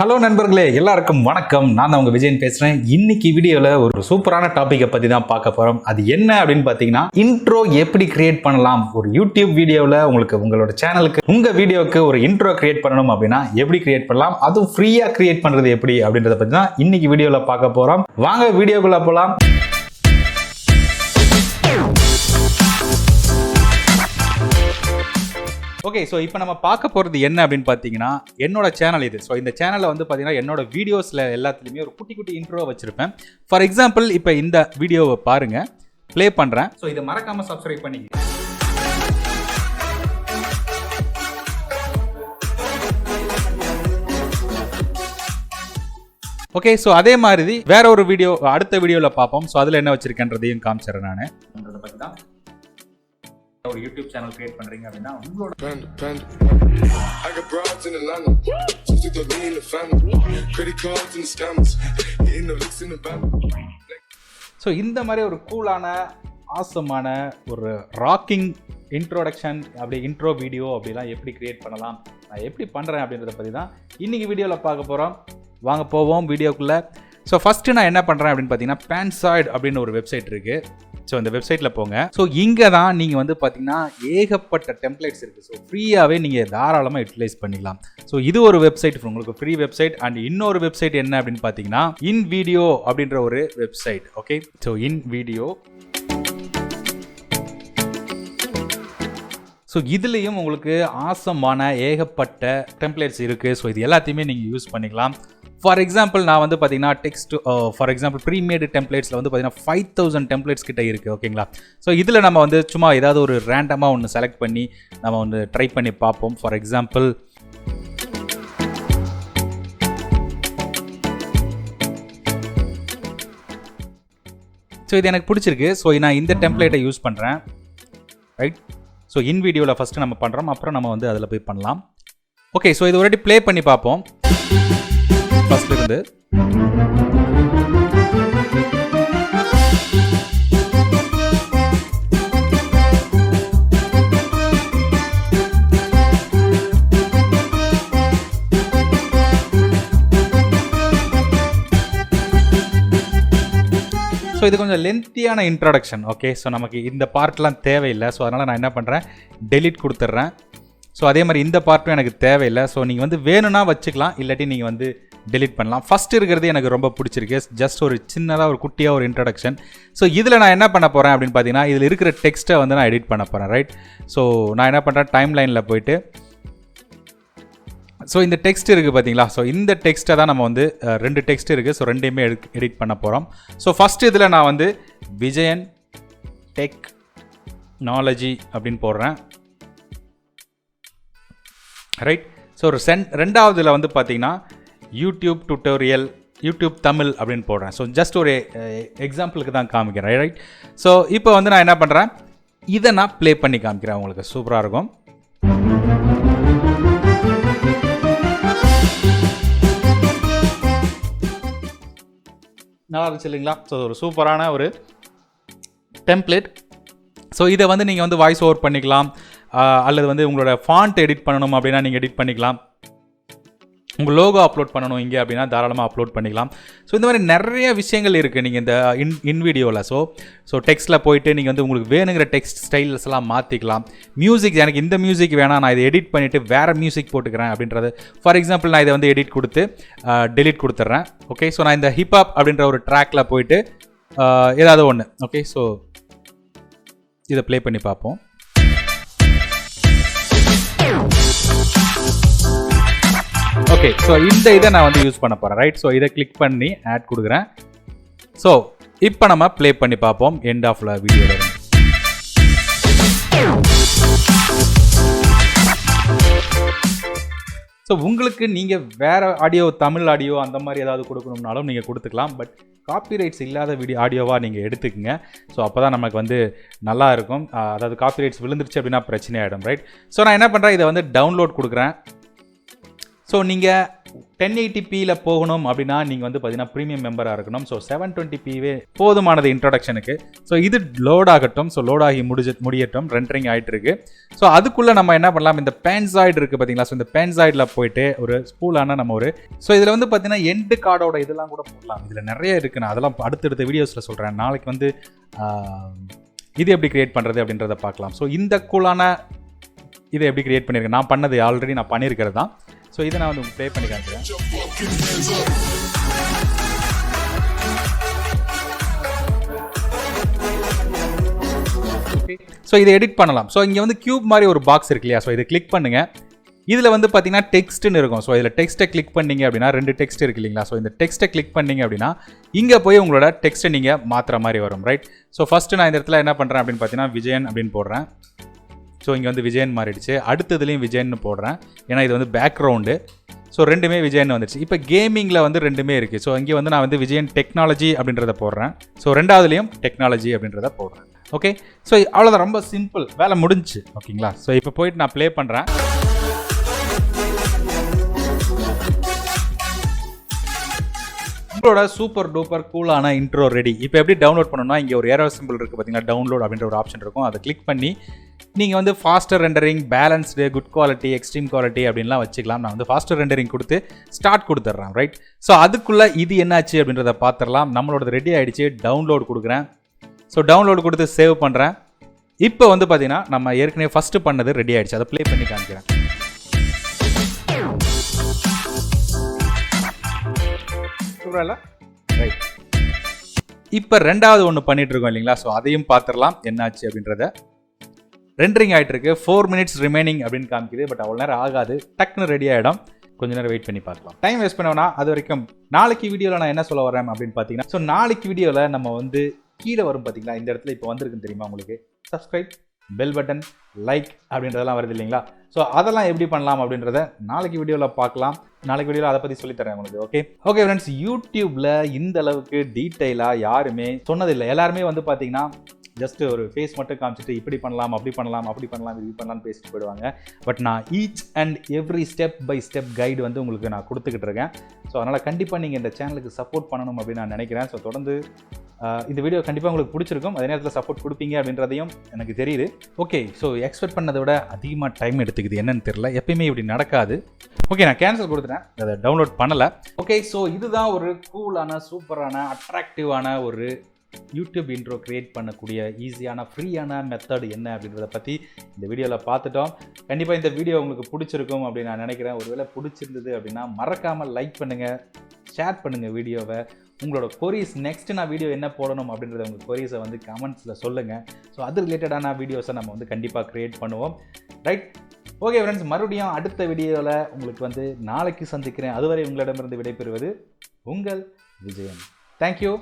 Hello நண்பர்களே, எல்லாருக்கும் வணக்கம். நான் தான் உங்க விஜயன் பேசுறேன். இன்னைக்கு வீடியோல ஒரு சூப்பரான டாபிக்கை பத்தி தான் பார்க்க போறோம். அது என்ன அப்படின்னு பாத்தீங்கன்னா, இன்ட்ரோ எப்படி கிரியேட் பண்ணலாம். ஒரு யூடியூப் வீடியோல உங்களோட சேனலுக்கு உங்க வீடியோக்கு ஒரு இன்ட்ரோ கிரியேட் பண்ணணும் அப்படின்னா எப்படி கிரியேட் பண்ணலாம், அதுவும் ஃப்ரீயா கிரியேட் பண்றது எப்படி அப்படின்றத பத்தி தான் இன்னைக்கு வீடியோல பார்க்க போறோம். வாங்க வீடியோக்குள்ள போலாம். ஓகே, ஸோ இப்போ நம்ம பார்க்க போகிறது என்ன அப்படின்னு பார்த்தீங்கன்னா, என்னோட சேனல் இது. ஸோ இந்த சேனலில் வந்து பார்த்தீங்கன்னா என்னோட வீடியோஸில் எல்லாத்துலேயுமே ஒரு குட்டி குட்டி இன்ட்ரோ வச்சுருப்பேன். ஃபார் எக்ஸாம்பிள் இப்போ இந்த வீடியோவை பாருங்கள், ப்ளே பண்ணுறேன். ஸோ இதை மறக்காமல் சப்ஸ்கிரைப் பண்ணிங்க. ஓகே, ஸோ அதே மாதிரி வேற ஒரு வீடியோ அடுத்த வீடியோவில் பார்ப்போம். ஸோ அதில் என்ன வச்சுருக்கேன்றதையும் காமிச்சிடுறேன் நான். அதை பற்றி தான் ஒரு யூடியூப் சேனல் கிரியேட் பண்றீங்க அப்படின்னா உங்களோட ஸோ இந்த மாதிரி ஒரு கூலான ஆசமான ஒரு ராக்கிங் இன்ட்ரோடக்ஷன், அப்படி இன்ட்ரோ வீடியோ அப்படிலாம் எப்படி கிரியேட் பண்ணலாம், நான் எப்படி பண்ணுறேன் அப்படின்றத பற்றி தான் இன்றைக்கி வீடியோவில் பார்க்க போகிறோம். வாங்க போவோம் வீடியோக்குள்ளே. ஸோ ஃபஸ்ட்டு நான் என்ன பண்ணுறேன் அப்படின்னு பார்த்தீங்கன்னா, பேன்சாய்டு அப்படின்னு ஒரு வெப்சைட் இருக்குது. ஸோ இந்த வெப்சைட்டில் போங்க. ஸோ இங்கே தான் நீங்கள் வந்து பார்த்தீங்கன்னா ஏகப்பட்ட டெம்ப்ளேட்ஸ் இருக்குது. ஸோ ஃப்ரீயாகவே நீங்கள் தாராளமாக யூட்டிலைஸ் பண்ணிக்கலாம். ஸோ இது ஒரு வெப்சைட், உங்களுக்கு ஃப்ரீ வெப்சைட். அண்ட் இன்னொரு வெப்சைட் என்ன அப்படின்னு பார்த்தீங்கன்னா, இன்விடியோ அப்படின்ற ஒரு website. Okay, so InVideo. So இதுலேயும் உங்களுக்கு ஆசமான ஏகப்பட்ட டெம்ப்ளேட்ஸ் இருக்குது. ஸோ இது எல்லாத்தையுமே நீங்கள் யூஸ் பண்ணிக்கலாம். ஃபார் எக்ஸாம்பிள் நான் வந்து பார்த்தீங்கன்னா டெக்ஸ்ட் ஃபார் எக்ஸாம்பிள் ப்ரீமேடு டெம்ப்ளேட்ஸில் வந்து பார்த்தீங்கன்னா 5000 டெம்ப்ளேட்ஸ் கிட்ட இருக்குது. ஓகேங்களா, ஸோ இதில் நம்ம வந்து சும்மா ஏதாவது ஒரு ரேண்டமாக ஒன்று செலக்ட் பண்ணி நம்ம வந்து ட்ரை பண்ணி பார்ப்போம். ஃபார் எக்ஸாம்பிள் ஸோ இது எனக்கு பிடிச்சிருக்கு. ஸோ நான் இந்த டெம்ப்ளேட்டை யூஸ் பண்ணுறேன். ரைட், ஸோ இன் வீடியோவில் ஃபஸ்ட்டு நம்ம பண்ணுறோம், அப்புறம் நம்ம வந்து அதில் போய் பண்ணலாம். ஓகே, ஸோ இது ஒருவாட்டி ப்ளே பண்ணி பார்ப்போம் ஃபர்ஸ்ட்ல இருந்து. ஸோ இது கொஞ்சம் லென்த்தியான இன்ட்ரடக்ஷன். ஓகே, ஸோ நமக்கு இந்த பார்ட்லாம் தேவையில்லை. ஸோ அதனால் நான் என்ன பண்ணுறேன், டெலீட் கொடுத்துட்றேன். ஸோ அதே மாதிரி இந்த பார்ட்டும் எனக்கு தேவையில்லை. ஸோ நீங்கள் வந்து வேணும்னா வச்சுக்கலாம், இல்லாட்டி நீங்கள் வந்து டெலிட் பண்ணலாம். ஃபஸ்ட் இருக்கிறது எனக்கு ரொம்ப பிடிச்சிருக்கு. ஜஸ்ட் ஒரு சின்னதாக ஒரு குட்டியாக ஒரு இன்ட்ரடக்ஷன். ஸோ இதில் நான் என்ன பண்ண போகிறேன் அப்படின்னு பார்த்தீங்கன்னா, இதில் இருக்கிற டெக்ஸ்ட்டை வந்து நான் எடிட் பண்ண போகிறேன். ரைட், ஸோ நான் என்ன பண்ணுறேன், டைம் லைனில் போயிட்டு ஸோ இந்த டெக்ஸ்ட் இருக்குது பார்த்தீங்களா. ஸோ இந்த டெக்ஸ்ட்டை தான் நம்ம வந்து ரெண்டு டெக்ஸ்ட் இருக்குது. ஸோ ரெண்டையுமே எடிட் பண்ண போகிறோம். ஸோ ஃபஸ்ட் இதில் நான் வந்து விஜயன் டெக்னாலஜி அப்படின்னு போடுறேன். ரைட், ஸோ ஒரு ரெண்டாவதுல வந்து பார்த்தீங்கன்னா யூடியூப் டுட்டோரியல், யூடியூப் தமிழ் அப்படின்னு போடுறேன். ஸோ ஜஸ்ட் ஒரு எக்ஸாம்பிளுக்கு தான் காமிக்கிறேன். ரைட், ஸோ இப்போ வந்து நான் என்ன பண்ணுறேன், இதை நான் ப்ளே பண்ணி காமிக்கிறேன். உங்களுக்கு சூப்பராக இருக்கும். நல்லா இருந்துச்சு இல்லைங்களா. ஸோ ஒரு சூப்பரான ஒரு டெம்ப்ளேட். ஸோ இதை வந்து நீங்கள் வந்து வாய்ஸ் ஓவர் பண்ணிக்கலாம், அல்லது வந்து உங்களோட ஃபாண்ட் எடிட் பண்ணணும் அப்படின்னா நீங்கள் எடிட் பண்ணிக்கலாம். உங்கள் லோகோ அப்லோட் பண்ணணும் இங்கே அப்படின்னா தாராளமாக அப்லோட் பண்ணிக்கலாம். ஸோ இந்த மாதிரி நிறைய விஷயங்கள் இருக்குது நீங்கள் இந்த இன்விடியோவில். ஸோ டெக்ஸ்ட்டில் போயிட்டு நீங்கள் வந்து உங்களுக்கு வேணுங்கிற டெக்ஸ்ட் ஸ்டைல்ஸ் எல்லாம் மாற்றிக்கலாம். மியூசிக், எனக்கு இந்த மியூசிக் வேணாம், நான் இதை எடிட் பண்ணிவிட்டு வேறு மியூசிக் போட்டுக்கிறேன் அப்படின்றது. ஃபார் எக்ஸாம்பிள் நான் இதை வந்து எடிட் கொடுத்து டெலிட் கொடுத்துட்றேன். ஓகே, ஸோ நான் இந்த ஹிப்ஹாப் அப்படின்ற ஒரு ட்ராக்கில் போயிட்டு ஏதாவது ஒன்று. ஓகே, ஸோ இதை ப்ளே பண்ணி பார்ப்போம். ஓகே, ஸோ இந்த இதை நான் வந்து யூஸ் பண்ண போகிறேன். ரைட், ஸோ இதை கிளிக் பண்ணி ஆட் கொடுக்குறேன். ஸோ இப்போ நம்ம ப்ளே பண்ணி பார்ப்போம் எண்ட் ஆஃப் வீடியோவில். ஸோ உங்களுக்கு நீங்கள் வேறு ஆடியோ, தமிழ் ஆடியோ அந்த மாதிரி ஏதாவது கொடுக்கணும்னாலும் நீங்கள் கொடுத்துக்கலாம். பட் காப்பிரைட்ஸ் இல்லாத ஆடியோவாக நீங்கள் எடுத்துக்கங்க. ஸோ அப்போ தான் நமக்கு வந்து நல்லா இருக்கும். அதாவது காப்பிரைட்ஸ் விழுந்துருச்சு அப்படின்னா பிரச்சனை ஆகிடும். ரைட், ஸோ நான் என்ன பண்ணுறேன், இதை வந்து டவுன்லோட் கொடுக்குறேன். ஸோ நீங்கள் 1080pல போகணும் அப்படின்னா நீங்கள் வந்து பார்த்தீங்கன்னா ப்ரீமியம் மெம்பராக இருக்கணும். ஸோ 720pவே போதுமானது இன்ட்ரடக்ஷனுக்கு. ஸோ இது லோட் ஆகட்டும். ஸோ லோட் ஆகி முடியட்டும். ரெண்டரிங் ஆகிட்டு இருக்கு. ஸோ அதுக்குள்ளே நம்ம என்ன பண்ணலாம், இந்த பேன்சாய்டு இருக்குது பார்த்தீங்களா. ஸோ இந்த பேன்சாய்டில் போயிட்டு ஒரு ஸ்பூலான நம்ம ஸோ இதில் வந்து பார்த்தீங்கன்னா எண்டு கார்டோட இதெல்லாம் கூட போடலாம். இதில் நிறைய இருக்குது. நான் அதெல்லாம் அடுத்தடுத்த வீடியோஸில் சொல்கிறேன். நாளைக்கு வந்து இது எப்படி கிரியேட் பண்ணுறது அப்படின்றத பார்க்கலாம். ஸோ இந்த கூலான இதை எப்படி கிரியேட் பண்ணியிருக்கேன், நான் பண்ணது ஆல்ரெடி நான் பண்ணியிருக்கிறது தான். ஸோ இதை நான் வந்து ப்ளே பண்ணி காமிக்கிறேன். ஸோ இதை எடிட் பண்ணலாம். ஸோ இங்கே வந்து கியூப் மாதிரி ஒரு பாக்ஸ் இருக்கு இல்லையா. ஸோ இதை கிளிக் பண்ணுங்கள். இதில் வந்து பார்த்தீங்கன்னா டெக்ஸ்ட்னு இருக்கும். ஸோ இதில் டெக்ஸ்ட்டை கிளிக் பண்ணிங்க அப்படின்னா 2 டெக்ஸ்ட் இருக்கு இல்லைங்களா. ஸோ இந்த டெக்ஸ்ட்டை கிளிக் பண்ணிங்க அப்படின்னா இங்கே போய் உங்களோட டெக்ஸ்ட்டை நீங்கள் மாற்றுற மாதிரி வரும். ரைட். ஸோ ஃபஸ்ட்டு நான் இந்த இடத்துல என்ன பண்ணுறேன் அப்படின்னு பார்த்தீங்கன்னா விஜயன் அப்படின்னு போடுறேன். ஸோ இங்கே வந்து விஜயன் மாறிடுச்சு. அடுத்ததுலேயும் விஜயன்னு போடுறேன். ஏன்னா இது வந்து பேக்ரவுண்டு. ஸோ ரெண்டுமே விஜயன் வந்துடுச்சு. இப்போ கேமிங்கில் வந்து ரெண்டுமே இருக்குது. ஸோ இங்கே வந்து நான் வந்து விஜயன் டெக்னாலஜி அப்படின்றத போடுறேன். ஸோ ரெண்டாவதுலேயும் டெக்னாலஜி அப்படின்றத போடுறேன். ஓகே. ஸோ அவ்வளோதான், ரொம்ப சிம்பிள், வேலை முடிஞ்சுச்சு. ஓகேங்களா. ஸோ இப்போ போயிட்டு நான் ப்ளே பண்ணுறேன். உங்களோட சூப்பர் டூப்பர் கூலான இன்ட்ரோ ரெடி. இப்போ எப்படி டவுன்லோட் பண்ணணும்னா இங்கே ஒரு ஏரோ சிம்பிள் இருக்குது பார்த்தீங்கன்னா, டவுன்லோட் அப்படின்ற ஒரு ஆப்ஷன் இருக்கும். அதை கிளிக் பண்ணி நீங்கள் வந்து faster rendering, balanced, good quality, extreme quality அப்படின்லாம் வச்சுக்கலாம். நான் வந்து ஃபாஸ்டர் ரெண்டரிங் கொடுத்து ஸ்டார்ட் கொடுத்துட்றேன். ரைட். ஸோ அதுக்குள்ளே இது என்னாச்சு அப்படின்றத பார்த்துடலாம். நம்மளோட ரெடி ஆகிடுச்சு. டவுன்லோட் கொடுக்குறேன். ஸோ டவுன்லோடு கொடுத்து சேவ் பண்ணுறேன். இப்போ வந்து பார்த்தீங்கன்னா நம்ம ஏற்கனவே ஃபஸ்ட்டு பண்ணது ரெடி ஆகிடுச்சு. அதை ப்ளே பண்ணி காமிக்கிறேன். ரைட். இப்போ ரெண்டாவது ஒன்று பண்ணிட்டு இருக்கோம் இல்லைங்களா. ஸோ அதையும் பார்த்துடலாம் என்னாச்சு அப்படின்றத. ரெண்டரிங் ஆகிட்டு இருக்கு. 4 minutes ரிமைனிங் அப்படின்னு காமிக்குது. பட் அவ்வளோ நேரம் ஆகாது, டக்குன்னு ரெடி ஆகிடும். கொஞ்ச நேரம் வெயிட் பண்ணி பார்க்கலாம். டைம் வேஸ்ட் பண்ணோன்னா அது வரைக்கும் நாளைக்கு வீடியோவில் நான் என்ன சொல்ல வரேன் அப்படின்னு பார்த்தீங்கன்னா, ஸோ நாளைக்கு வீடியோவில் நம்ம வந்து கீழே வரும் பார்த்தீங்களா, இந்த இடத்துல இப்போ வந்திருக்குன்னு தெரியுமா உங்களுக்கு, சப்ஸ்கிரைப், பெல் பட்டன், லைக் அப்படின்றதெல்லாம் வருது இல்லைங்களா. ஸோ அதெல்லாம் எப்படி பண்ணலாம் அப்படின்றத நாளைக்கு வீடியோவில் பார்க்கலாம். நாளைக்கு வீடியோவில் அதை பற்றி சொல்லித்தரேன் உங்களுக்கு. ஓகே ஃப்ரெண்ட்ஸ், யூடியூப்பில் இந்த அளவுக்கு டீட்டெயிலாக யாருமே சொன்னதில்லை. எல்லாருமே வந்து பார்த்தீங்கன்னா ஜஸ்ட் ஒரு ஃபேஸ் மட்டும் காமிச்சிட்டு இப்படி பண்ணலாம், அப்படி பண்ணலாம், அப்படி பண்ணலாம், இப்படி பண்ணலாம்னு பேசிட்டு போயிடுவாங்க. பட் நான் each and every step by step guide வந்து உங்களுக்கு நான் கொடுத்துக்கிட்டு இருக்கேன். ஸோ அதனால் கண்டிப்பாக நீங்கள் இந்த சேனலுக்கு சப்போர்ட் பண்ணணும் அப்படின்னு நான் நினைக்கிறேன். ஸோ தொடர்ந்து இந்த வீடியோ கண்டிப்பாக உங்களுக்கு பிடிச்சிருக்கும். அதே நேரத்தில் சப்போர்ட் கொடுப்பீங்க அப்படின்றதையும் எனக்கு தெரியுது. ஓகே. ஸோ எக்ஸ்பெக்ட் பண்ணதை விட அதிகமாக டைம் எடுத்துக்குது, என்னன்னு தெரியல. எப்பயுமே இப்படி நடக்காது. ஓகே, நான் கேன்சல் கொடுத்துட்டேன், அதை டவுன்லோட் பண்ணலை. ஓகே. ஸோ இதுதான் ஒரு கூலான, சூப்பரான, அட்ராக்டிவான ஒரு யூடியூப் இன்ட்ரோ கிரியேட் பண்ணக்கூடிய ஈஸியான ஃப்ரீயான மெத்தட் என்ன அப்படின்றத பற்றி இந்த வீடியோவில் பார்த்துட்டோம். கண்டிப்பாக இந்த வீடியோ உங்களுக்கு பிடிச்சிருக்கும் அப்படின்னு நான் நினைக்கிறேன். ஒருவேளை பிடிச்சிருந்தது அப்படின்னா மறக்காமல் லைக் பண்ணுங்கள், ஷேர் பண்ணுங்கள் வீடியோவை. உங்களோட கொரீஸ், நெக்ஸ்ட்டு நான் வீடியோ என்ன போடணும் அப்படின்றத உங்கள் கொரீஸை வந்து கமெண்ட்ஸில் சொல்லுங்கள். ஸோ அது ரிலேட்டடான வீடியோஸை நம்ம வந்து கண்டிப்பாக க்ரியேட் பண்ணுவோம். ரைட். ஓகே ஃப்ரெண்ட்ஸ், மறுபடியும் அடுத்த வீடியோவில் உங்களுக்கு வந்து நாளைக்கு சந்திக்கிறேன். அதுவரை உங்களிடமிருந்து விடைபெறுவது உங்கள் விஜயன். தேங்க்யூ.